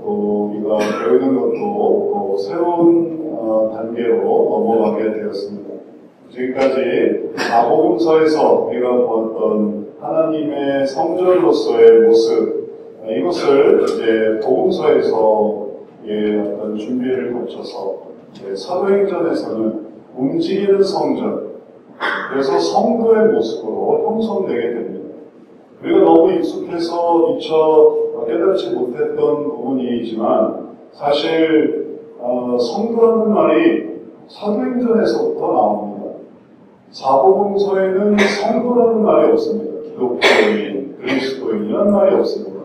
또 우리가 배우는 것도 또 새로운 단계로 넘어가게 되었습니다. 지금까지 마복음서에서 우리가 보았던 하나님의 성전으로서의 모습, 이것을 이제 복음서에서의 어떤 준비를 거쳐서 사도행전에서는 움직이는 성전, 그래서 성도의 모습으로 형성되게 됩니다. 우리가 너무 익숙해서 미처 깨닫지 못했던 부분이지만 사실 성도라는 말이 사도행전에서부터 나옵니다. 사복음서에는 성도라는 말이 없습니다. 기독교인, 그리스도인이라는 말이 없습니다.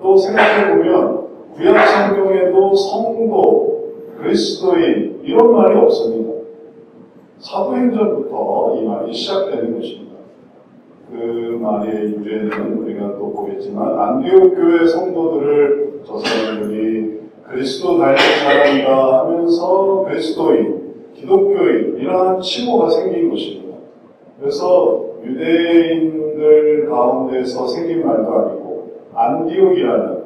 또 생각해보면 구약 성경에도 성도, 그리스도인 이런 말이 없습니다. 사도행전부터 이 말이 시작되는 것입니다. 그 말의 유래는 우리가 또 보겠지만 안디옥 교회 성도들을 저 사람들이 그리스도 닮은 사람이다 하면서 그리스도인, 기독교인 이러한 칭호가 생긴 것입니다. 그래서 유대인들 가운데서 생긴 말도 아니고 안디옥이라는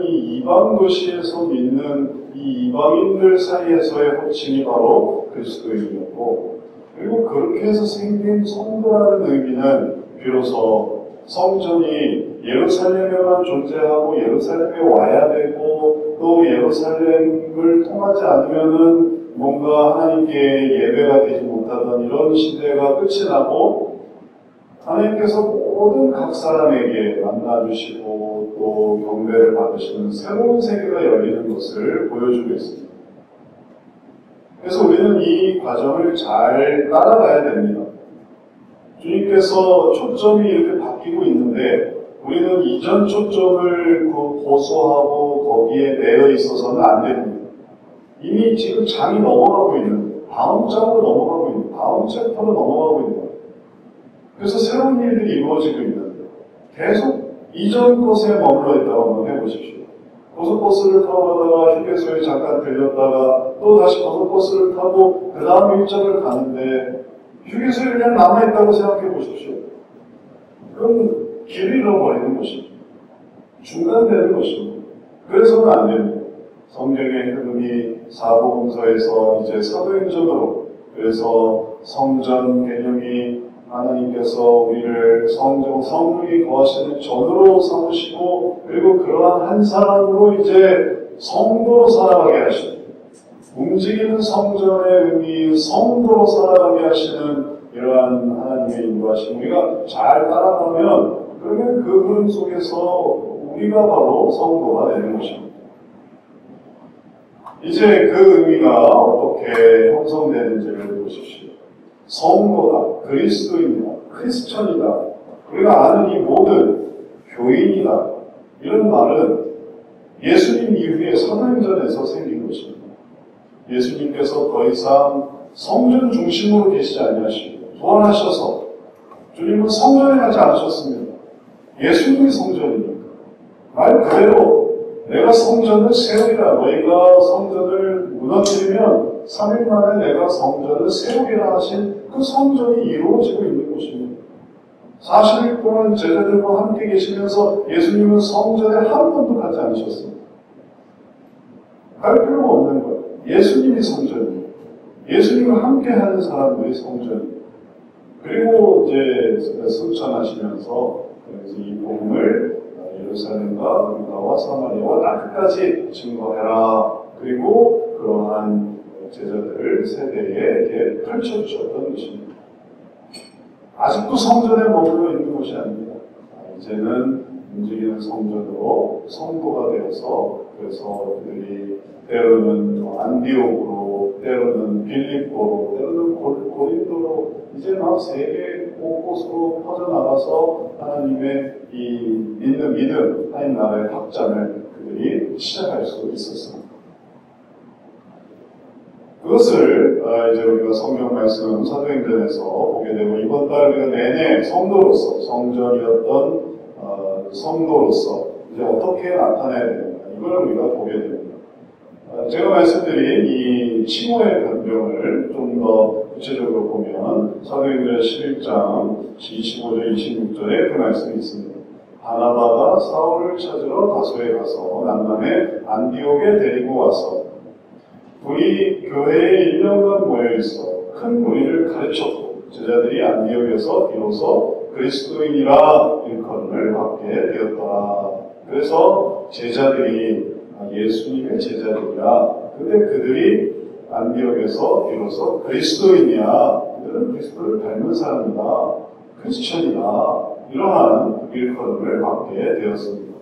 이 이방 도시에서 믿는 이 이방인들 사이에서의 호칭이 바로 그리스도인이었고, 그리고 그렇게 해서 생긴 성도라는 의미는 비로소 성전이 예루살렘에만 존재하고 예루살렘에 와야 되고 또 예루살렘을 통하지 않으면은 뭔가 하나님께 예배가 되지 못하던 이런 시대가 끝이 나고 하나님께서 모든 각 사람에게 만나주시고 또 경배를 받으시는 새로운 세계가 열리는 것을 보여주고 있습니다. 그래서 우리는 이 과정을 잘 따라가야 됩니다. 주님께서 초점이 이렇게 바뀌고 있는데 우리는 이전 초점을 고수하고 거기에 매여 있어서는 안 됩니다. 이미 지금 장이 넘어가고 있는, 다음 장으로 넘어가고 있는, 다음 챕터로 넘어가고 있는, 그래서 새로운 일들이 이루어지고 있는데 계속 이전 것에 머물러 있다고 한번 해보십시오. 고속버스를 타고 가다가 휴게소에 잠깐 들렸다가 또 다시 고속버스를 타고 그 다음 일정을 가는데 휴게소에 그냥 남아있다고 생각해 보십시오. 그럼 길을 잃어버리는 것이죠. 중단되는 것입니다. 그래서는 안 됩니다. 성경의 흐름이 사복음서에서 이제 사도행전으로, 그래서 성전 개념이 하나님께서 우리를 성령이 거하시는 전으로 삼으시고 그리고 그러한 한 사람으로 이제 성도로 살아가게 하시는, 움직이는 성전의 의미 성도로 살아가게 하시는 이러한 하나님의 인도하심 우리가 잘 따라가면 그러면 그 흐름 속에서 우리가 바로 성도가 되는 것입니다. 이제 그 의미가 어떻게 형성되는지를 보십시오. 성도다, 그리스도인이다, 크리스천이다, 우리가 아는 이 모든 교인이다, 이런 말은 예수님 이후에 사도행전에서 생긴 것입니다. 예수님께서 더 이상 성전 중심으로 계시지 아니하시고 부활하셔서 주님은 성전에 가지 않으셨습니다. 예수님이 성전입니다. 말 그대로 내가 성전을 세우리라, 너희가 성전을 무너뜨리면 3일 만에 내가 성전을 세우리라 하신 그 성전이 이루어지고 있는 것입니다. 40일 동안 제자들과 함께 계시면서 예수님은 성전에 한 번도 가지 않으셨습니다. 갈 필요가 없는 거예요. 예수님이 성전이에요. 예수님과 함께 하는 사람들이 성전이에요. 그리고 이제 승천하시면서 이 복음을 예루살렘과 유다와 사마리아와 땅끝까지 증거해라. 그리고 그러한 제자들 세대에 펼쳐주셨던 것입니다. 아직도 성전에 머물러 있는 것이 아닙니다. 이제는 움직이는 성전으로 성도가 되어서 그래서 그들이 때로는 안디옥으로, 때로는 빌립보로, 때로는 고린도로 이제 막 세계 곳곳으로 퍼져나가서 하나님의 이 믿는 믿음, 하나님 나라의 확장을 그들이 시작할 수 있었습니다. 그것을 이제 우리가 성경 말씀 사도행전에서 보게 되고 이번 달 우리가 내내 성도로서 성전이었던 성도로서 이제 어떻게 나타내야 되는가 이걸 우리가 보게 됩니다. 제가 말씀드린 이 칭호의 변경을 좀 더 구체적으로 보면 사도행전 11장 25절 26절에 그 말씀이 있습니다. 바나바가 사울을 찾으러 다소에 가서 남남의 안디옥에 데리고 와서 우리 교회에 1년간 모여있어 큰 무리를 가르쳤고 제자들이 안디옥에서 비로소 그리스도인이라 일컬음을 받게 되었더라. 그래서 제자들이 예수님의 제자들이라. 근데 그들이 안디옥에서 비로소 그리스도인이야. 그들은 그리스도를 닮은 사람이다. 크리스천이다. 이러한 일컬음을 받게 되었습니다.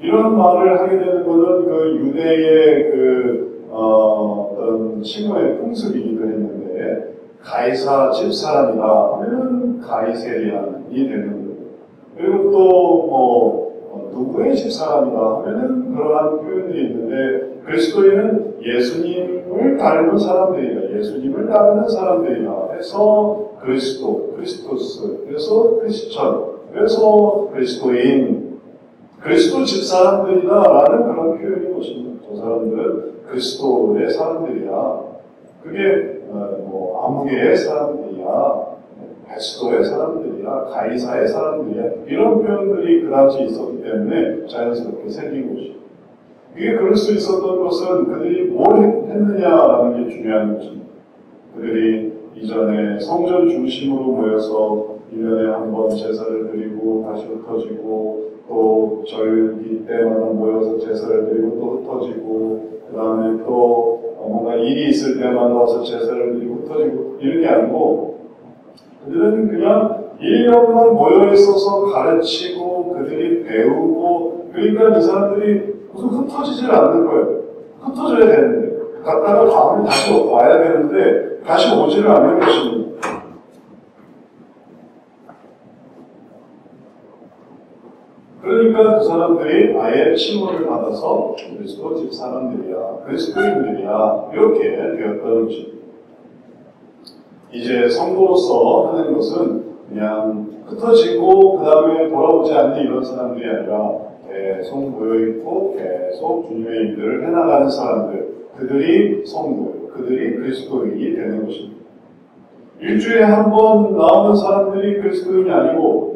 이런 말을 하게 되는 것은 그 유대의 어떤 칭호의 풍습이기도 했는데 가이사 집사람이다 하면은 가이세리안이 되는 거예요. 그리고 또 누구의 집사람이다 하면은 그러한 표현들이 있는데 그리스도인은 예수님을 닮은 사람들이다. 예수님을 따르는 사람들이다. 해서 크리스토스, 그래서 크리스천, 그래서 그리스도인, 그리스도 집사람들이다라는 그런 표현인 것입니다. 저 사람들은 그리스도의 사람들이야. 그게 아무개의 사람들이야. 베스도의 사람들이야. 가이사의 사람들이야. 이런 표현들이 그 당시에 있었기 때문에 자연스럽게 생긴 것이죠. 이게 그럴 수 있었던 것은 그들이 뭘 했느냐라는 게 중요한 것입니다. 그들이 이전에 성전 중심으로 모여서 1년에 한 번 제사를 드리고 다시 흩어지고 또 절기 때마다 모여서 제사를 드리고 또 흩어지고 그 다음에 또 뭔가 일이 있을 때마다 와서 제사를 드리고 흩어지고 이런 게 아니고 그들은 그냥 1년만 모여있어서 가르치고 그들이 배우고 그러니까 이 사람들이 무슨 흩어지질 않는 거예요. 흩어져야 되는데 갔다가 다음에 다시 와야 되는데 다시 오지를 않는 것입니다. 그러니까 그 사람들이 아예 칭호를 받아서 그리스도 집 사람들이야, 그리스도인들이야 이렇게 되었다는 것입니다. 이제 성도로서 하는 것은 그냥 흩어지고 그 다음에 돌아오지 않는 이런 사람들이 아니라 계속 모여있고 계속 주님의 일들을 해나가는 사람들, 그들이 성도예요. 그들이 그리스도인이 되는 것입니다. 일주일에 한 번 나오는 사람들이 그리스도인이 아니고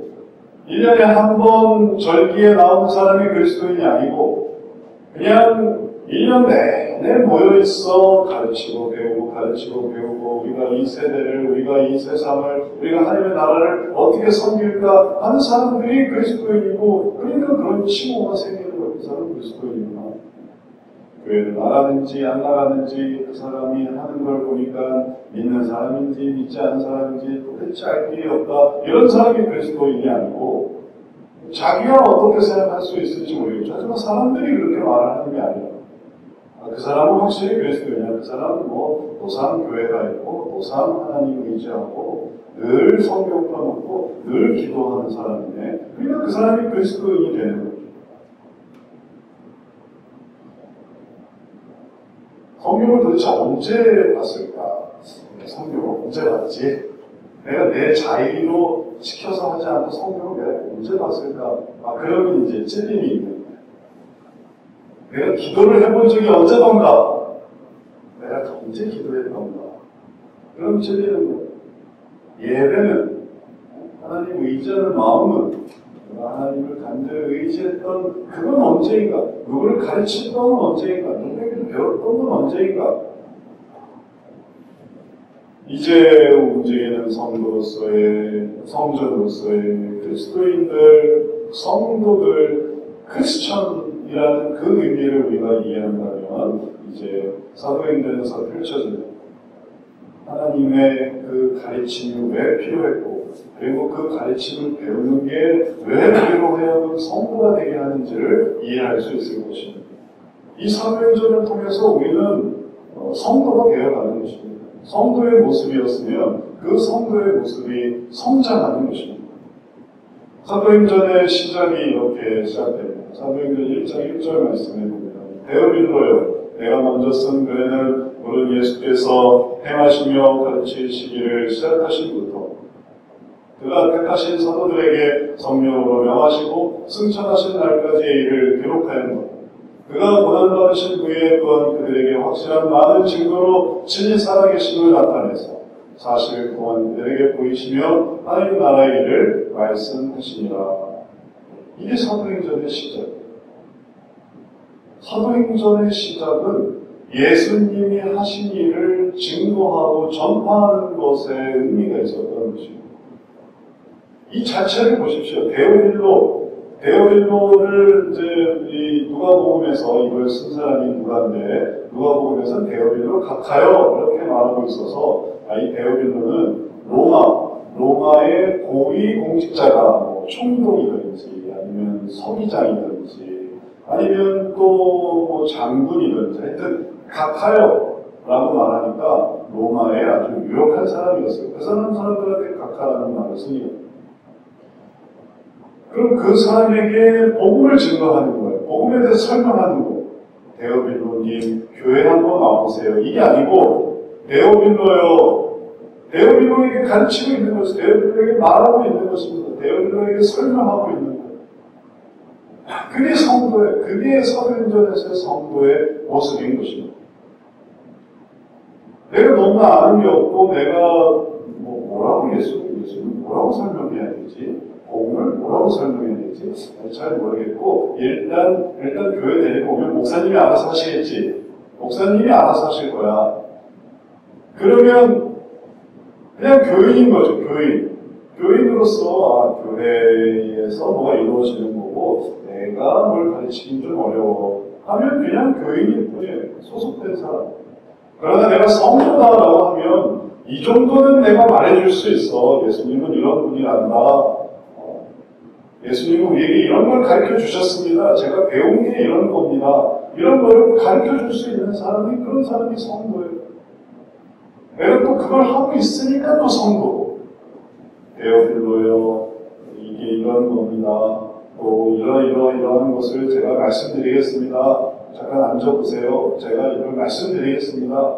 1년에 한 번 절기에 나오는 사람이 그리스도인이 아니고 그냥 1년 내내 모여있어 가르치고 배우고 우리가 이 세대를 우리가 이 세상을 우리가 하나님의 나라를 어떻게 섬길까 하는 사람들이 그리스도인이고 그러니까 그런 칭호가 생기는 거예요. 그 사람은 그리스도인이구나. 교회를 나가는지 안 나가는지 그 사람이 하는 걸 보니까 믿는 사람인지 믿지 않는 사람인지 도대체 알 길이 없다. 이런 사람이 그리스도인이 아니고 자기가 어떻게 생각할 수 있을지 모르겠죠. 하지만 사람들이 그렇게 말하는 게 아니에요. 그 사람은 확실히 그리스도인이야. 그 사람은 도상 교회가 있고 도상 하나님 의지하고 늘 성경 펴놓고 늘 기도하는 사람이네. 그러니까 그 사람이 그리스도인이 되는 거죠. 성경을 도대체 언제 봤을까? 성경을 언제 봤지? 내가 내 자의로 시켜서 하지 않고 성경을 내가 언제 봤을까? 그러면 이제 찔림이 있는 거예요. 내가 기도를 해본 적이 언제던가? 내가 언제 기도했던가? 그럼 찔리는 거예요. 예배는 하나님 의지하는 마음은 하나님을 간절히 의지했던 그건 언제인가? 누구를 가르쳤던 건 언제인가? 누구에게 배웠던 건 언제인가? 이제 움직이는 성도로서의 성전으로서의 그리스도인들, 성도들, 크리스천이라는 그 의미를 우리가 이해한다면 이제 사도행전에서 펼쳐지는 하나님의 그 가르침이 왜 필요했고 그리고 그 가르침을 배우는 게 왜 우리로 하여금 성도가 되게 하는지를 이해할 수 있을 것입니다. 이 사도행전을 통해서 우리는 성도가 되어가는 것입니다. 성도의 모습이었으면 그 성도의 모습이 성장하는 것입니다. 사도행전의 시작이 이렇게 시작됩니다. 사도행전 1장 1절 말씀해 봅니다. 데오빌로요, 내가 먼저 쓴 글에는 오늘 예수께서 행하시며 가르치시기를 시작하신부터 그가 택하신 사도들에게 성령으로 명하시고 승천하신 날까지의 일을 기록하였노라. 그가 고난받으신 후에 또한 그들에게 확실한 많은 증거로 진리 살아계심을 나타내서 40일 동안 그들에게 보이시며 하나님 나라의 일을 말씀하시니라. 이게 사도행전의 시작이에요. 사도행전의 시작은 예수님이 하신 일을 증거하고 전파하는 것에 의미가 있었던 것입니다. 이 자체를 보십시오. 데오빌로를 이제 이 누가복음에서 이걸 쓴 사람이 누가인데 누가복음에서는 데오빌로 각하여 이렇게 말하고 있어서 이 데오빌로는 로마의 고위 공직자가 뭐 총독이든지 아니면 서기장이든지 아니면 또 뭐 장군이든지 하여튼 각하여라고 말하니까 로마의 아주 유력한 사람이었어요. 그 사람들한테 각하라는 말을 씁니다. 그럼 그 사람에게 복음을 증거하는 거예요. 복음에 대해서 설명하는 거예요. 데오빌로님, 교회 한번 와보세요. 이게 아니고, 데오빌로에게 가르치고 있는 것이, 데오빌로에게 말하고 있는 것입니다. 데오빌로에게 설명하고 있는 거예요. 그게 성도예요. 그게 사도행전에서의 성도의 모습인 것입니다. 내가 너무 아는 게 없고, 내가 뭐라고 예수님 뭐라고 설명해야 되지? 복음을 뭐라고 설명해야 되지? 잘 모르겠고, 일단 교회 데리고 오면 목사님이 알아서 하시겠지. 목사님이 알아서 하실 거야. 그러면 그냥 교인인 거죠, 교인. 교인으로서 교회에서 뭐가 이루어지는 거고 내가 뭘 가르치긴 좀 어려워 하면 그냥 교인일 뿐이에요. 소속된 사람. 그러나 내가 성도다라고 하면 이 정도는 내가 말해줄 수 있어. 예수님은 이런 분이란다. 예수님은 우리에게 이런 걸 가르쳐 주셨습니다. 제가 배운 게 이런 겁니다. 이런 걸 가르쳐 줄 수 있는 사람이 그런 사람이 성도예요. 내가 또 그걸 하고 있으니까 또 성도고. 데오빌로요, 이게 이런 겁니다. 또 이러한 것을 제가 말씀드리겠습니다. 잠깐 앉아보세요. 제가 이걸 말씀드리겠습니다.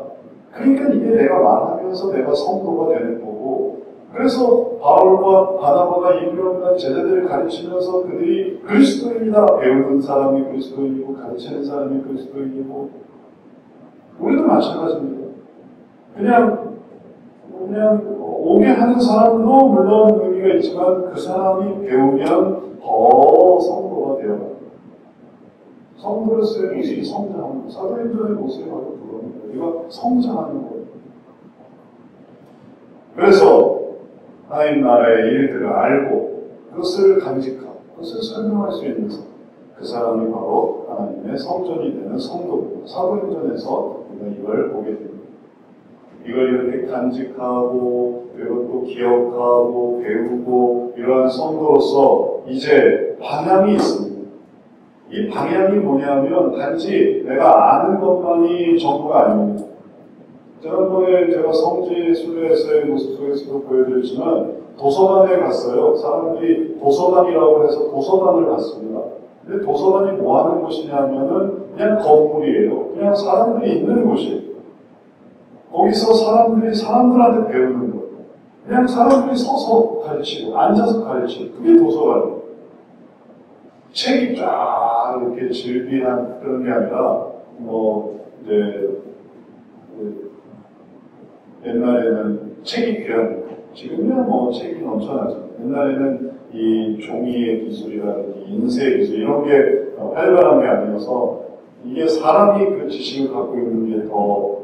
그러니까 이게 내가 말하면서 내가 성도가 되는 거고, 그래서 바울과 바나바가 이끌어간 제자들을 가르치면서 그들이 그리스도인이다. 배우는 사람이 그리스도인이고 가르치는 사람이 그리스도인이고, 우리도 마찬가지입니다. 그냥 오게 하는 사람도 물론 의미가 있지만 그 사람이 배우면 더 성도가 되어요. 성도로서의 모습이 성장하는 거, 사도행전의 모습이 바로 그겁니다. 우리가 성장하는 거예요. 그래서 하나님 나라의 일들을 알고 그것을 간직하고 그것을 설명할 수 있는 사람, 그 사람이 바로 하나님의 성전이 되는 성도입니다. 사도행전에서 우리가 이걸 보게 됩니다. 이걸 이렇게 간직하고 그리고 또 기억하고 배우고 이러한 성도로서 이제 방향이 있습니다. 이 방향이 뭐냐면 단지 내가 아는 것만이 전부가 아닙니다. 지난번에 제가 성지 순례에서의 모습 속에서도 보여드렸지만 도서관에 갔어요. 사람들이 도서관이라고 해서 도서관을 갔습니다. 근데 도서관이 뭐 하는 곳이냐면은 그냥 건물이에요. 그냥 사람들이 있는 곳이에요. 거기서 사람들이 사람들한테 배우는 거예요. 그냥 사람들이 서서 가르치고 앉아서 가르치고 그게 도서관이에요. 책이 쫙 이렇게 질비한 그런 게 아니라 이제 옛날에는 책이 귀한 거. 지금은 책이 넘쳐나죠. 옛날에는 이 종이의 기술이라든지 인쇄 기술 이런 게 활발한 게 아니어서 이게 사람이 그 지식을 갖고 있는 게 더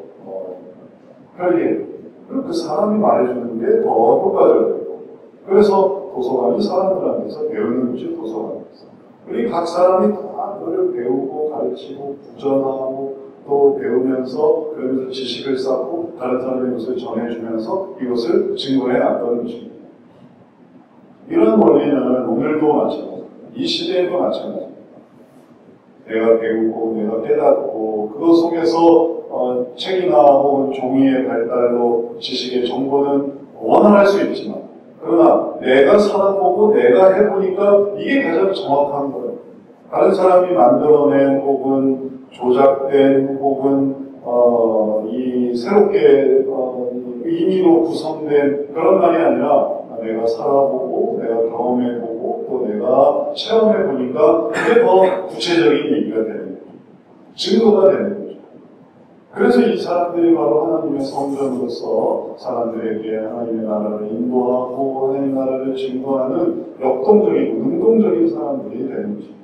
편리해요. 그리고 그 사람이 말해주는 게 더 효과적이고 그래서 도서관이 사람들한테서 배우는 곳이 도서관이었어요. 그리고 각 사람이 다 그걸 배우고 가르치고 구전하고 또 배우면서 그러면서 지식을 쌓고 다른 사람의 것을 전해주면서 이것을 증거해 놨던 것입니다. 이런 원리는 오늘도 마찬가지입니다. 이 시대에도 마찬가지입니다. 내가 배우고 내가 깨닫고 그것 속에서 책이나 혹은 종이의 발달로 지식의 정보는 원활할 수 있지만 그러나 내가 살아보고 내가 해보니까 이게 가장 정확한 거예요. 다른 사람이 만들어낸 혹은 조작된 혹은 이 새롭게 임의로 구성된 그런 말이 아니라 내가 살아보고 내가 경험해보고 또 내가 체험해보니까 그게 더 구체적인 얘기가 되는 거죠. 증거가 되는 거죠. 그래서 이 사람들이 바로 하나님의 성전으로서 사람들에게 하나님의 나라를 인도하고 하나님의 나라를 증거하는 역동적이고 능동적인 사람들이 되는 것입니다.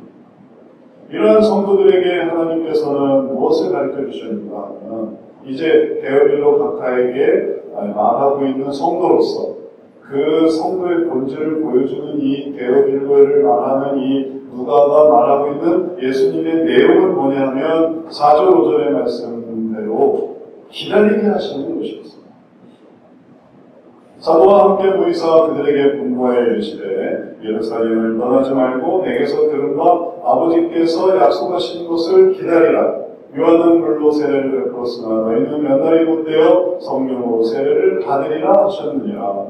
이러한 성도들에게 하나님께서는 무엇을 가르쳐 주셨는가 하면 이제 데어빌로 각하에게 말하고 있는 성도로서 그 성도의 본질을 보여주는 이 데어빌로를 말하는 이 누가가 말하고 있는 예수님의 내용은 뭐냐면 4절 5절의 말씀대로 기다리게 하시는 것이었습니다. 사도와 함께 모이사 그들에게 분부하여 이르시되 예루살렘을 떠나지 말고 내게서 들은 바 아버지께서 약속하신 것을 기다리라. 요한은 물로 세례를 베풀었으나 너희는 몇 날이 못되어 성령으로 세례를 받으리라 하셨느니라.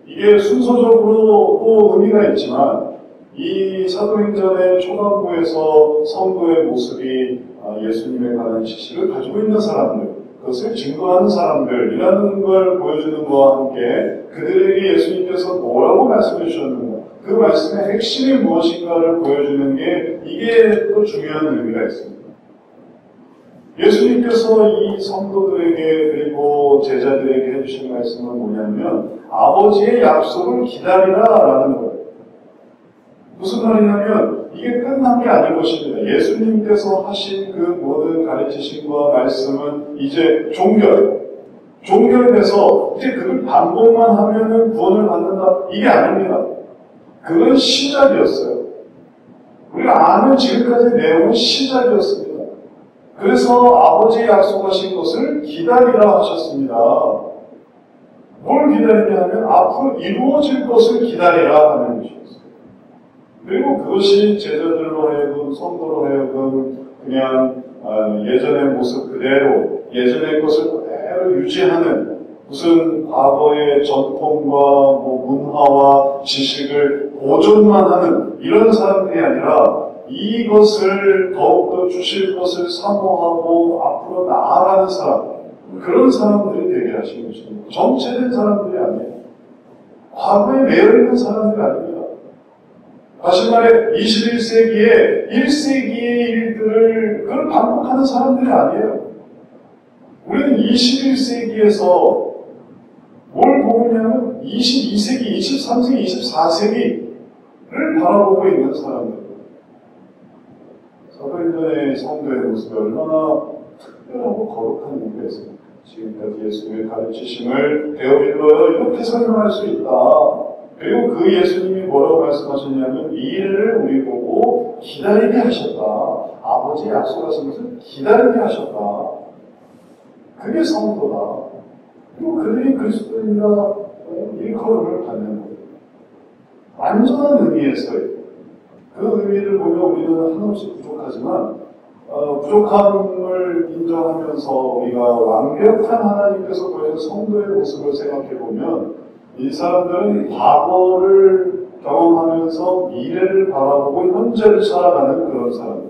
이게 순서적으로 또 의미가 있지만 이 사도행전의 초반부에서 성도의 모습이 예수님에 관한 지식을 가지고 있는 사람들, 그것을 증거하는 사람들이라는 걸 보여주는 것과 함께 그들에게 예수님께서 뭐라고 말씀해 주셨는가, 그 말씀의 핵심이 무엇인가를 보여주는 게 이게 또 중요한 의미가 있습니다. 예수님께서 이 성도들에게 그리고 제자들에게 해주신 말씀은 뭐냐면 아버지의 약속을 기다리라라는 거예요. 무슨 말이냐면 이게 끝난 게 아닌 것입니다. 예수님께서 하신 그 모든 가르치심과 말씀은 이제 종결돼서 이제 그걸 반복만 하면은 구원을 받는다, 이게 아닙니다. 그건 시작이었어요. 우리가 아는 지금까지 내용은 시작이었습니다. 그래서 아버지의 약속하신 것을 기다리라 하셨습니다. 뭘 기다리냐 하면 앞으로 이루어질 것을 기다리라 하는 것이었어요. 그리고 그것이 제자들로 하여금, 성도로 하여금 그냥 예전의 모습 그대로, 예전의 것을 그대로 유지하는 무슨 과거의 전통과 문화와 지식을 보존만 하는 이런 사람들이 아니라 이것을 더욱더 주실 것을 사모하고 앞으로 나아가는 사람, 그런 사람들이 되게 하신 것입니다. 정체된 사람들이 아니에요. 과거에 매여있는 사람들이 아닙니다. 다시 말해 21세기에 1세기의 일들을 그걸 반복하는 사람들이 아니에요. 우리는 21세기에서 뭘 보고 있냐면 22세기, 23세기, 24세기를 바라보고 있는 사람들. 사도행전의 성도의 모습이 얼마나 특별하고 거룩한 의미가 있습니까? 지금까지 예수님의 가르치심을 데어빌로여 이렇게 설명할 수 있다. 그리고 그 예수님이 뭐라고 말씀하셨냐면 미래를 우리 보고 기다리게 하셨다. 아버지의 약속하신 것을 기다리게 하셨다. 그게 성도다. 그리고 그들이 그리스도인이라 일컬음을 받는 거예요. 완전한 의미에서요. 그 의미를 보면 우리는 한없이 부족하지만 부족함을 인정하면서 우리가 완벽한 하나님께서 보여준 성도의 모습을 생각해보면 이 사람들은 과거를 경험하면서 미래를 바라보고 현재를 살아가는 그런 사람들.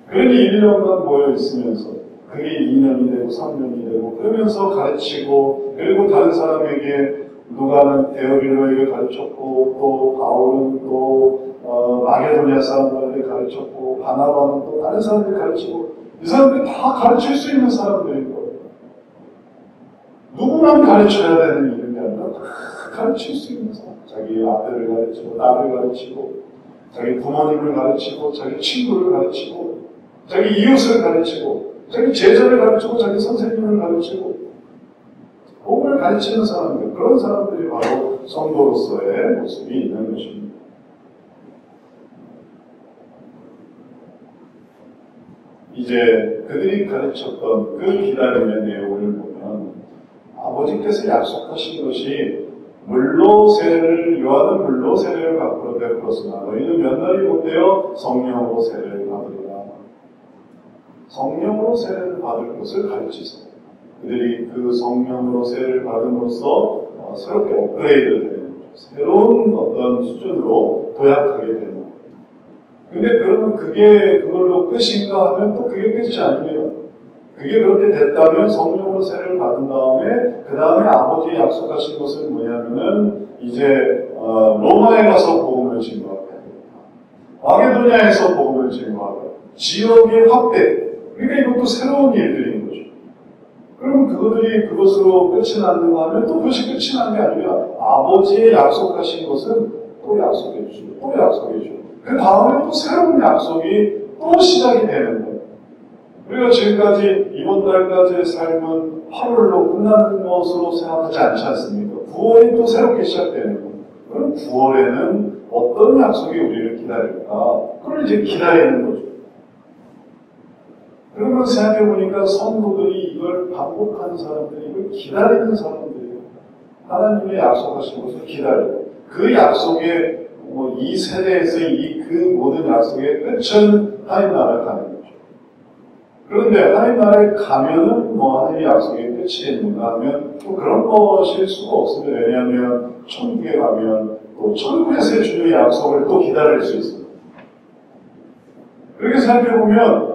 그러니 1년간 모여 있으면서 그게 2년이 되고 3년이 되고 그러면서 가르치고, 그리고 다른 사람에게 누가는 데어빌로에게 가르쳤고 또 바울은 또 마게도니아 사람들에게 가르쳤고 바나바는 또 다른 사람들에게 가르치고, 이 사람들이 다 가르칠 수 있는 사람들인 거예요. 누구만 가르쳐야 되는 일이 아니라 다 가르칠 수 있는 사람. 자기 아들을 가르치고 딸을 가르치고 자기 부모님을 가르치고 자기 친구를 가르치고 자기 이웃을 가르치고 자기 제자를 가르치고 자기 선생님을 가르치고 복음을 가르치는 사람들, 그런 사람들이 바로 성도로서의 모습이 있는 것입니다. 이제 그들이 가르쳤던 그 기다림의 내용을 보면 아버지께서 약속하신 것이 물로 세례를, 요한은 물로 세례를 베풀었으나 너희는 몇 날이 못되어 성령으로 세례를 받으리라. 성령으로 세례를 받을 것을 가르치세요. 그들이 그 성령으로 세례를 받음으로써 새롭게 업그레이드 되는 거죠. 새로운 어떤 수준으로 도약하게 되는 거예요. 근데 그러면 그게 그걸로 끝인가 하면 또 그게 끝이 아닙니다. 그게 그렇게 됐다면 성령으로 세례를 받은 다음에 그 다음에 아버지의 약속하신 것은 뭐냐면은 이제 로마에 가서 복음을 증거하게 됩니다. 마게도냐에서 복음을 증거하게, 지역의 확대. 그러니까 이것도 새로운 일들인 거죠. 그러면 그것들이 그것으로 끝이 났는가 하면 또 그것이 끝이 난 게 아니라 아버지의 약속하신 것은 또 약속해 주시고 또 약속해 주시고 그 다음에 또 새로운 약속이 또 시작이 되는 거예요. 우리가 지금까지 이번 달까지의 삶은 8월로 끝나는 것으로 생각하지 않지 않습니까? 9월이 또 새롭게 시작되는 거예요. 그럼 9월에는 어떤 약속이 우리를 기다릴까? 그걸 이제 기다리는 거죠. 그러면 생각해보니까 성도들이 이걸 반복하는 사람들이 이걸 기다리는 사람들이에요. 하나님의 약속하신 것을 기다려요. 그 약속의 이 세대에서 그 모든 약속의 끝은 하나님 나라에 가는 거죠. 그런데 하나님 나라에 가면은 하나님의 약속의 끝이겠는가 하면 또 그런 것일 수가 없습니다. 왜냐하면 천국에 가면 또 천국에서의 주님의 약속을 또 기다릴 수 있습니다. 그렇게 생각해보면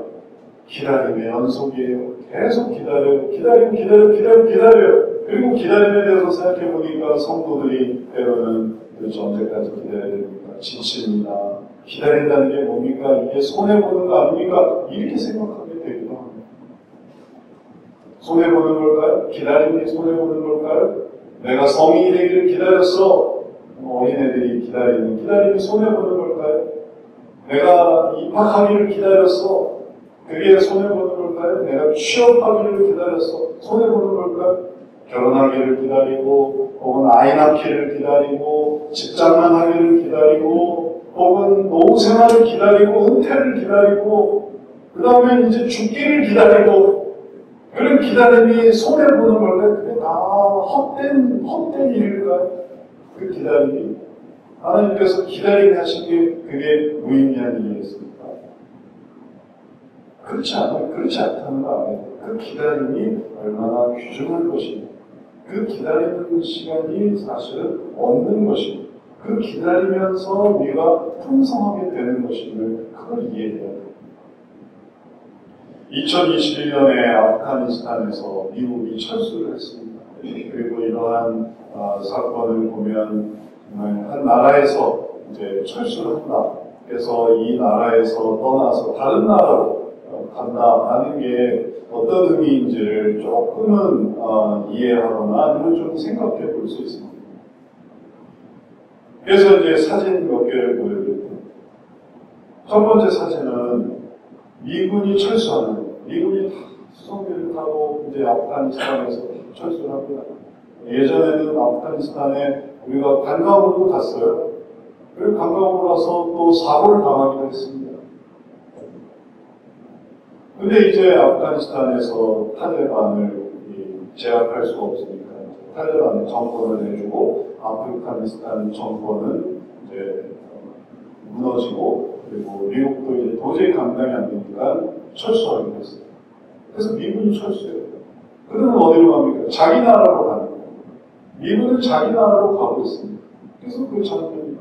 기다림의 연속이에요. 계속 기다려요. 기다려요. 그리고 기다림에 대해서 생각해보니까 성도들이 때로는 도대체 언제까지 기다려야 됩니까? 지칩니다. 기다린다는 게 뭡니까? 이게 손해보는 거 아닙니까? 이렇게 생각하게 되기도 합니다. 손해보는 걸까요? 기다림이 손해보는 걸까요? 내가 성인이 되기를 기다렸어. 어린애들이 기다림이 손해보는 걸까요? 내가 입학하기를 기다렸어. 그게 손해보는 걸까요? 내가 취업하기를 기다렸어. 손해보는 걸까요? 결혼하기를 기다리고, 혹은 아이 낳기를 기다리고, 직장만 하기를 기다리고, 혹은 노후 생활을 기다리고, 은퇴를 기다리고, 그 다음에 이제 죽기를 기다리고, 그런 기다림이 손해보는 걸까요? 그게 다 헛된 일일까요? 그 기다림이. 하나님께서 기다리게 하신 게 그게 무의미한 일이었습니까? 그렇지 않다는 거 아니에요. 그 기다림이 얼마나 귀중한 것입니다. 그 기다리는 시간이 사실은 얻는 것입니다. 그 기다리면서 우리가 풍성하게 되는 것임을 그걸 이해해야 돼요. 2021년에 아프가니스탄에서 미국이 철수를 했습니다. 그리고 이러한 사건을 보면 정말 한 나라에서 이제 철수를 한다. 그래서 이 나라에서 떠나서 다른 나라로 간다라는 게 어떤 의미인지를 조금은 이해하거나 아니면 좀 생각해 볼 수 있습니다. 그래서 이제 사진 몇 개를 보여드릴게요. 첫 번째 사진은 미군이 철수하는 거예요. 미군이 다 수송기를 타고 이제 아프가니스탄에서 철수를 합니다. 예전에는 아프가니스탄에 우리가 관광으로도 갔어요. 그리고 관광으로 가서 또 사고를 당하기도 했습니다. 근데 이제 아프가니스탄에서 탈레반을 제압할 수가 없으니까 탈레반의 정권을 내주고 아프가니스탄 정권은 이제 무너지고 그리고 미국도 이제 도저히 감당이 안 되니까 철수하기로 했어요. 그래서 미군이 철수해요. 그러면 어디로 갑니까? 자기 나라로 가는 거예요. 미군은 자기 나라로 가고 있습니다. 그래서 그 장면입니다.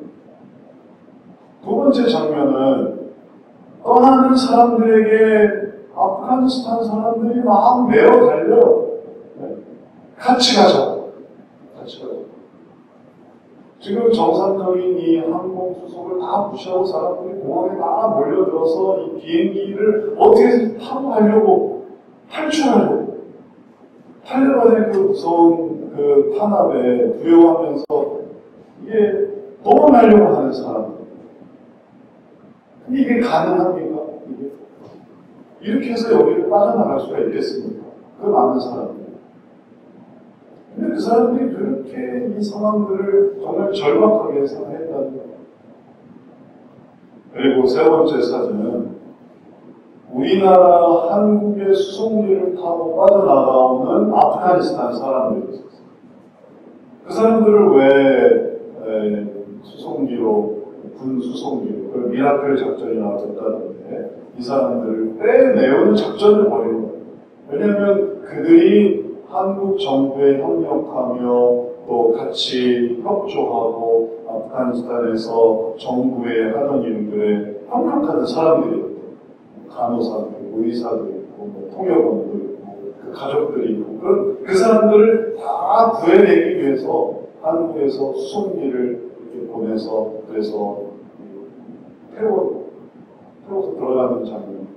두 번째 장면은 떠나는 사람들에게 아프가니스탄 사람들이 막 메어 달려요. 같이 가자. 지금 정상적인 이 항공 수속을 다 무시하고 사람들이 공항에 다 몰려들어서 이 비행기를 어떻게 타고 가려고 탈출하려고 탈레반의 그 무서운 그 탄압에 두려워하면서 이게 도망가려고 하는 사람들. 근데 이게 가능합니까? 이렇게 해서 여기를 빠져나갈 수가 있겠습니까? 그 많은 사람들. 근데 그 사람들이 그렇게 이 상황들을 정말 절박하게 생각했다는 거예요. 그리고 세 번째 사진은 우리나라 한국의 수송기를 타고 빠져나가오는 아프가니스탄 사람들이 있었어요. 그 사람들을 왜 수송기로, 군 수송기로, 그 미라클 작전이 나왔다는데 이 사람들을 빼내오는 작전을 벌이는 거예요. 왜냐하면 그들이 한국 정부에 협력하며 또 같이 협조하고 아프가니스탄에서 정부에 하던 일들에 협력하는 사람들이거든요. 간호사도 있고, 의사도 있고, 통역원도 있고, 그 가족들이 있고, 그 사람들을 다 구해내기 위해서 한국에서 수송기를 이렇게 보내서 그래서 태워서 들어가는 장면.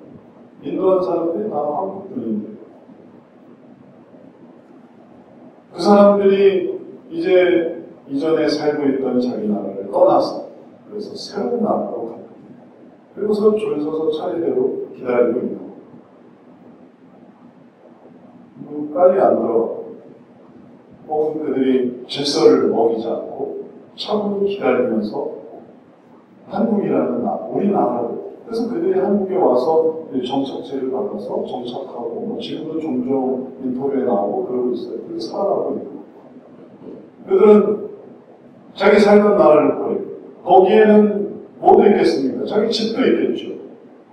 인도하는 사람들이 다 한국 분인데 그 사람들이 이제 이전에 살고 있던 자기 나라를 떠나서 그래서 새로운 나라로 갑니다. 그리고서 줄 서서 차례대로 기다리고 있는 거예요. 빨리 안 들어. 혹은 그들이 질서를 어기지 않고 차분히 기다리면서 한국이라는 나라, 우리나라로. 그래서 그들이 한국에 와서 정착제를 받아서 정착하고 지금도 종종 인터뷰에 나오고 그러고 있어요. 그렇게 살아가고 있고 그들은 자기 살던 나라를 버리고 거기에는 뭐도 있겠습니까? 자기 집도 있겠죠.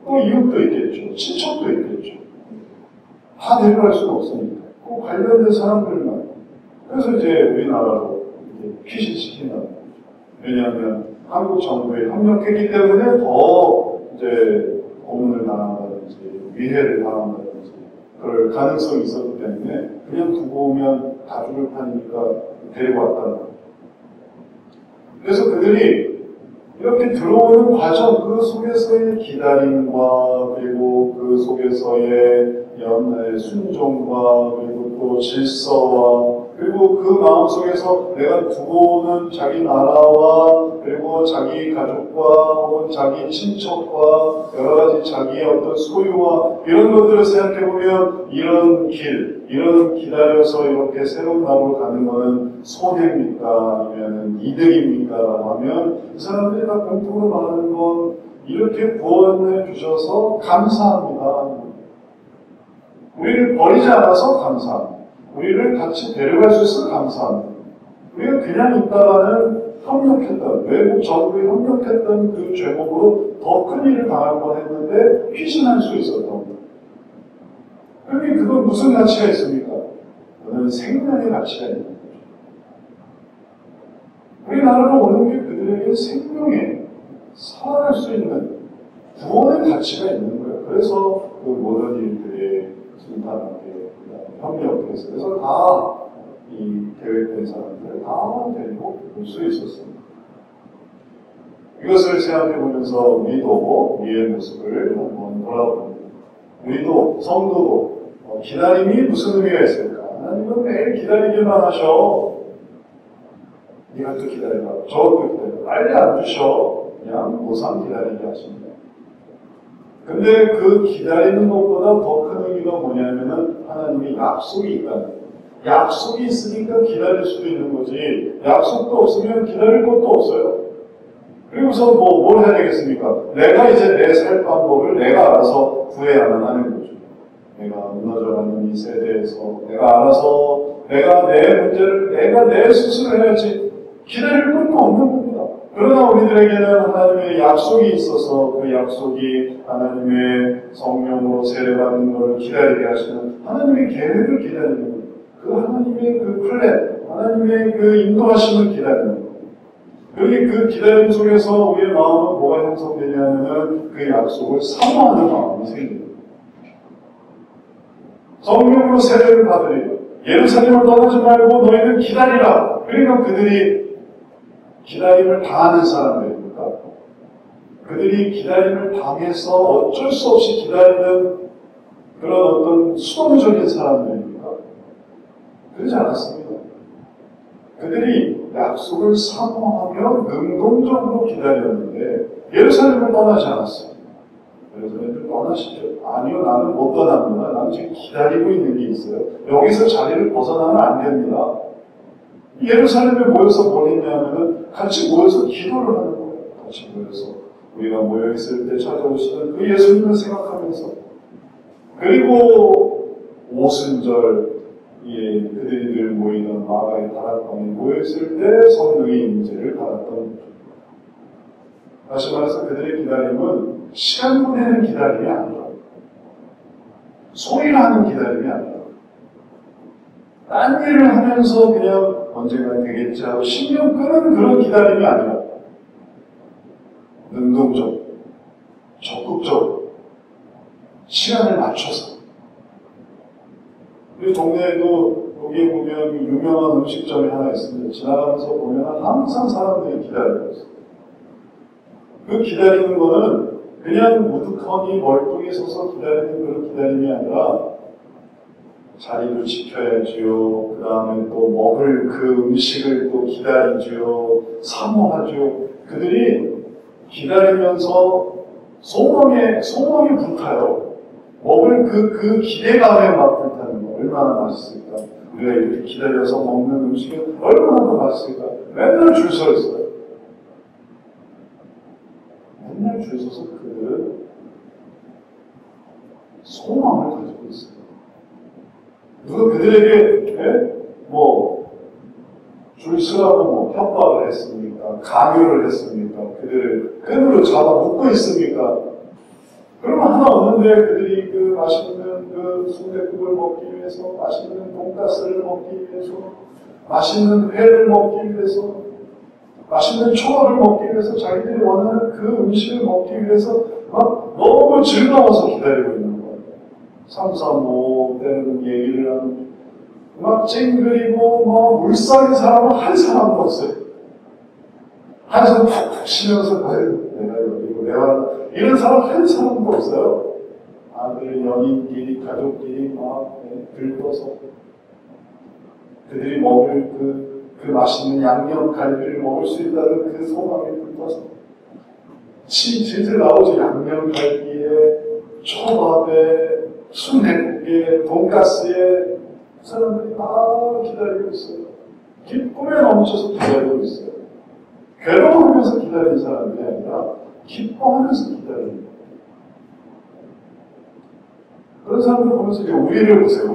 또 이웃도 있겠죠. 친척도 있겠죠. 다 데려갈 수는 없으니까. 그 관련된 사람들만. 그래서 이제 우리나라로 피신시키는 거죠. 왜냐하면 한국 정부에 협력했기 때문에 더 이제 고문을 당한다든지 위해를 당한다든지 그럴 가능성이 있었기 때문에 그냥 두고 오면 다 죽을 판이니까 데리고 왔다는 거예요. 그래서 그들이 이렇게 들어오는 과정, 그 속에서의 기다림과 그리고 그 속에서의 순종과 그리고 또 질서와 그리고 그 마음속에서 내가 두고 오는 자기 나라와 그리고 자기 가족과 혹은 자기 친척과 여러 가지 자기의 어떤 소유와 이런 것들을 생각해보면 이런 길, 이런 기다려서 이렇게 새로운 나라로 가는 것은 손해입니까? 아니면 이득입니까? 라고 하면 이 사람들이 다 공통으로 말하는 건 이렇게 구원해 주셔서 감사합니다. 우리를 버리지 않아서 감사합니다. 우리를 같이 데려갈 수 있어서 감사합니다. 우리가 그냥 있다가는 협력했던, 외국 정부에 협력했던 그 죄목으로 더 큰 일을 당할 뻔했는데 피신할 수 있었던 거예요. 그러니 그건 무슨 가치가 있습니까? 그건 생명의 가치가 있는 거죠. 우리나라로 오는 게 그들에게 생명에 살아갈 수 있는 구원의 가치가 있는 거예요. 그래서 그 모든 일들이 순탄하게 협력해서 그래서 다 이 계획된 사람들을 다 데리고 올 수 있었습니다. 이것을 생각해보면서 우리도 우리의 모습을 한번 돌아봅니다. 우리도 성도도 기다림이 무슨 의미가 있을까? 하나님은 매일 기다리기만 하셔. 이것도 기다려라, 저것도 기다려라. 빨리 안 주셔. 그냥 무상 기다리게 하십니다. 근데 그 기다리는 것보다 더 큰 의미가 뭐냐면은 하나님의 약속이 있다는 거예요. 약속이 있으니까 기다릴 수도 있는 거지 약속도 없으면 기다릴 것도 없어요. 그리고서 뭘 해야 되겠습니까? 내가 이제 내 살 방법을 내가 알아서 구해야만 하는 거죠. 내가 무너져가는 이 세대에서 내가 알아서 내가 내 문제를 내가 내 스스로 해야지 기다릴 것도 없는 겁니다. 그러나 우리들에게는 하나님의 약속이 있어서 그 약속이 하나님의 성령으로 세례받는 것을 기다리게 하시는 하나님의 계획을 기다리는 거예요. 그 하나님의 그 플랜, 하나님의 그 인도하심을 기다리는 거예요. 여기 그 기다림 속에서 우리의 마음은 뭐가 형성되냐면은 그 약속을 사모하는 마음이 생깁니다. 성령으로 세례를 받으리라. 예루살렘을 떠나지 말고 너희는 기다리라. 그러니까 그들이 기다림을 당하는 사람들입니까? 그들이 기다림을 당해서 어쩔 수 없이 기다리는 그런 어떤 수동적인 사람들입니까? 그러지 않았습니다. 그들이 약속을 사모하며 능동적으로 기다렸는데 예루살렘을 떠나지 않았어요. 예루살렘을 떠나시죠. 아니요, 나는 못 떠납니다. 나는 지금 기다리고 있는 게 있어요. 여기서 자리를 벗어나면 안 됩니다. 예루살렘에 모여서 뭘 했냐면은 같이 모여서 기도를 하는 거예요. 같이 모여서 우리가 모여있을 때 찾아오시는 그 예수님을 생각하면서 그리고 오순절 그들이 모이던 마가의 다락방에 모여있을 때 성령의 임재를 받았던 거죠. 다시 말해서 그들의 기다림은 시간 보내는 기다림이 아니라 소리를 하는 기다림이 아니라 딴 일을 하면서 그냥 언젠가 되겠지 하고 신경 끄는 그런 기다림이 아니라 능동적, 적극적 시간을 맞춰서 우리 동네에도 여기에 보면 유명한 음식점이 하나 있습니다. 지나가면서 보면 항상 사람들이 기다리고 있어요. 그 기다리는 거는 그냥 무드커니 멀뚱히 서서 기다리는 그런 기다림이 아니라 자리도 지켜야지요. 그 다음에 또 먹을 그 음식을 또 기다리지요. 사모하죠. 그들이 기다리면서 소망에 불타요. 먹을 그 기대감에 막 불타는 거. 얼마나 맛있을까. 우리가 이렇게 기다려서 먹는 음식은 얼마나 더 맛있을까. 맨날 줄 서 있어요. 맨날 줄 서서 그들은 소망을 가지고 있어요. 누가 그들에게 줄 서라고 협박을 했습니까? 강요를 했습니까? 그들을 끈으로 잡아 묶고 있습니까? 그러면 하나 없는데 그들이 그 맛있는 그 순댓국을 먹기 위해서, 맛있는 돈가스를 먹기 위해서, 맛있는 회를 먹기 위해서, 맛있는 초밥을 먹기 위해서, 자기들이 원하는 그 음식을 먹기 위해서 막 너무 즐거워서 기다리고 있는 거예요. 삼삼오오 때는 얘기를 하는, 막 찡그리고 물살인 사람은 한 사람도 없어요. 한숨 푹푹 쉬면서 아유 내가 여기고 내가 이런 사람 한 사람도 없어요. 아들, 연인끼리, 가족끼리 막 들떠서 그들이 먹을 그 맛있는 양념갈비를 먹을 수 있다는 그 소망에 들떠서 질질 나오죠. 양념갈비에, 초밥에, 순댓국에, 돈가스에 사람들이 다 기다리고 있어요. 기쁨에 넘쳐서 기다리고 있어요. 괴로워하면서 기다리는 사람이 아니라 기뻐하면서 기다리는 거예요. 그런 사람들 보면서 이제 우리를 보세요.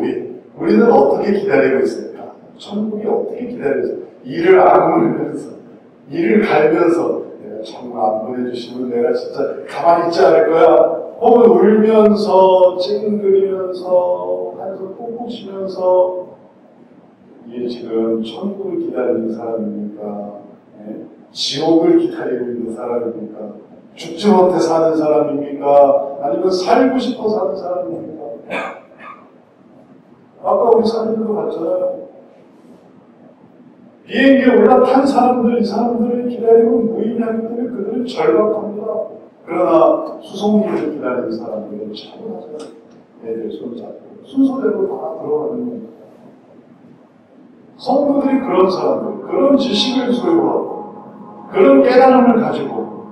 우리는 어떻게 기다리고 있을까? 천국이 어떻게 기다리고 있을까? 이를 악물면서, 이를 갈면서 내가 천국 안 보내주시면 내가 진짜 가만히 있지 않을 거야. 혹은 울면서, 찡그리면서, 한숨 푹푹 쉬면서 이게 지금 천국을 기다리는 사람입니까? 지옥을 기다리고 있는 사람입니까? 죽지 못해 사는 사람입니까? 아니면 살고 싶어 사는 사람입니까? 아까 우리 사람들도 봤잖아요. 비행기에 올라탄 사람들, 이 사람들을 기다리고 무의미하기 때문에 그들은 절박합니다. 그러나 수송기를 기다리는 사람들은 차분하잖아요. 애들 손잡고 순서대로 다 들어가는 겁니다. 성도들이 그런 사람들, 그런 지식을 소유하고 그런 깨달음을 가지고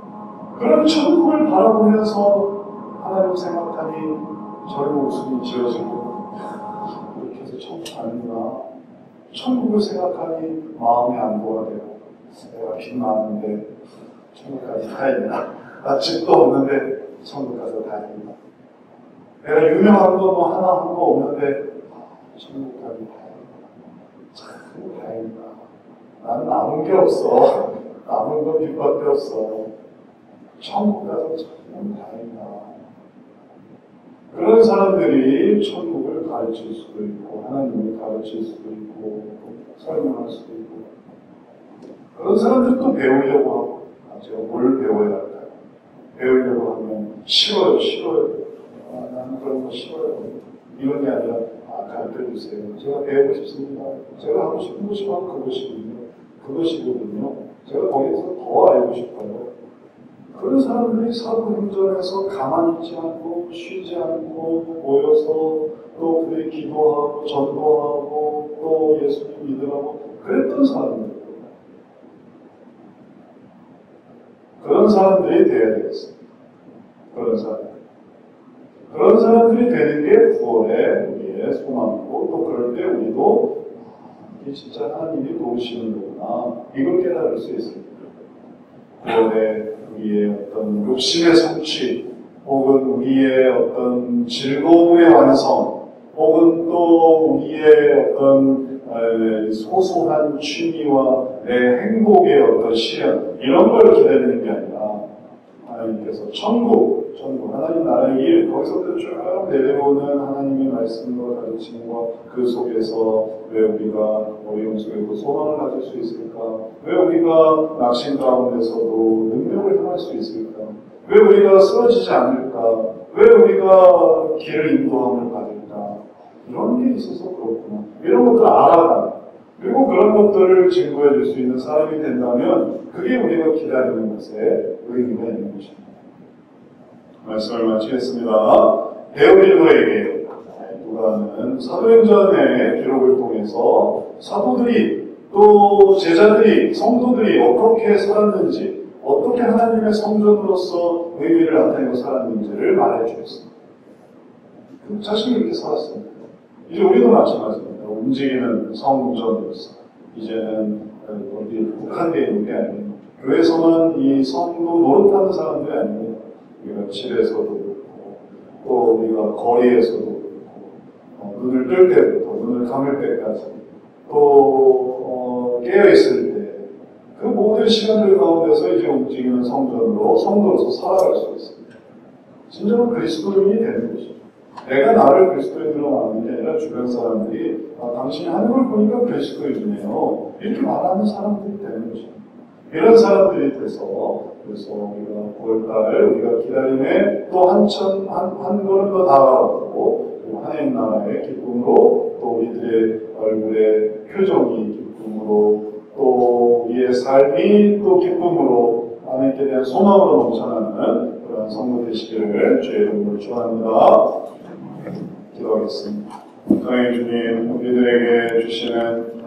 그런 천국을 바라보면서 하나님 생각하니 저의 웃음이 지어지고 이렇게 해서 천국 가는구나. 천국을 생각하니 마음이 안도가 되고 내가 빚 많은데 천국까지 가야 되나? 나 집도 없는데 천국 가서 다행이다. 내가 유명한 거 하나 한 거 없는데 천국 가기 다행이다. 참 다행이다. 나는 남은 게 없어. 남은 건 빚밖에 없어. 천국 가서 참 다행이다. 그런 사람들이 천국을 가르칠 수도 있고 하나님을 가르칠 수도 있고 설명할 수도 있고 그런 사람들도 배우려고 하고 제가 뭘 배워야 할까요? 배우려고 하면 싫어요. 나는 그런 거 싫어요. 이런 게 아니라 가르쳐주세요. 제가 배우고 싶습니다. 제가 하고 싶은 것이 바로 그것이거든요. 제가 거기에서 더 알고 싶어요. 그런 사람들이 사도행전에서 가만히 있지 않고 쉬지 않고 모여서 또 그들이 기도하고 전도하고 또 예수님 믿으라고 그랬던 사람들. 그런 사람들이 돼야 되겠습니다. 그런 사람들이 되는 게 구원의 우리의 소망이고 또 그럴 때 우리도 이게 진짜 하나님이 도우시는 거구나 이걸 깨달을 수 있습니다. 구원의 우리의 어떤 욕심의 성취 혹은 우리의 어떤 즐거움의 완성 혹은 또 우리의 어떤 소소한 취미와 내 행복의 어떤 실현 이런 걸 기다리는 게 아니라 하나님께서 천국 하나님 나라의 일 거기서부터 쭉 내려오는 하나님의 말씀과 가르침과 그 속에서 왜 우리가 어려움 속에도 소망을 가질 수 있을까? 왜 우리가 낙심 가운데서도 능력을 행할 수 있을까? 왜 우리가 쓰러지지 않을까? 왜 우리가 길을 인도함을 받을까? 이런 게 있어서 그렇구나. 이런 것들을 알아가는 그리고 그런 것들을 증거해 줄 수 있는 사람이 된다면 그게 우리가 기다리는 것에 의미가 있는 것입니다. 말씀을 마치겠습니다. 베드로에게 누가는 사도행전의 기록을 통해서 사도들이 또 제자들이 성도들이 어떻게 살았는지 어떻게 하나님의 성전으로서 의미를 나타내고 살았는지를 말해주셨습니다. 자신 있게 살았습니다. 이제 우리도 마찬가지입니다. 움직이는 성전으로서 이제는 어디 국한되어 있는 게 아니에요. 교회에서만 이 성도 노릇하는 사람들이 아니고 우리가 집에서도 그렇고 또 우리가 거리에서도 그렇고 눈을 뜰 때부터 눈을 감을 때까지 또 깨어있을 때 그 모든 시간들 가운데서 이제 움직이는 성전으로 성도로서 살아갈 수 있습니다. 진정한 그리스도인이 되는 것이죠. 내가 나를 그리스도인으로 말하는 게 아니라 주변 사람들이 당신이 하는 걸 보니까 그리스도인이네요. 이렇게 말하는 사람들이 되는 것입니다. 이런 사람들이 돼서 그래서 우리가 9월달 우리가 기다림에 또 한 걸음 더 다가오고 하나님 나라의 기쁨으로 또 우리들의 얼굴의 표정이 기쁨으로 또 우리의 삶이 또 기쁨으로 하나님께 대한 소망으로 넘쳐나는 그런 성도 되시기를 주의 이름으로 축원합니다. 기도하겠습니다. 사랑의 주님, 우리들에게 주시는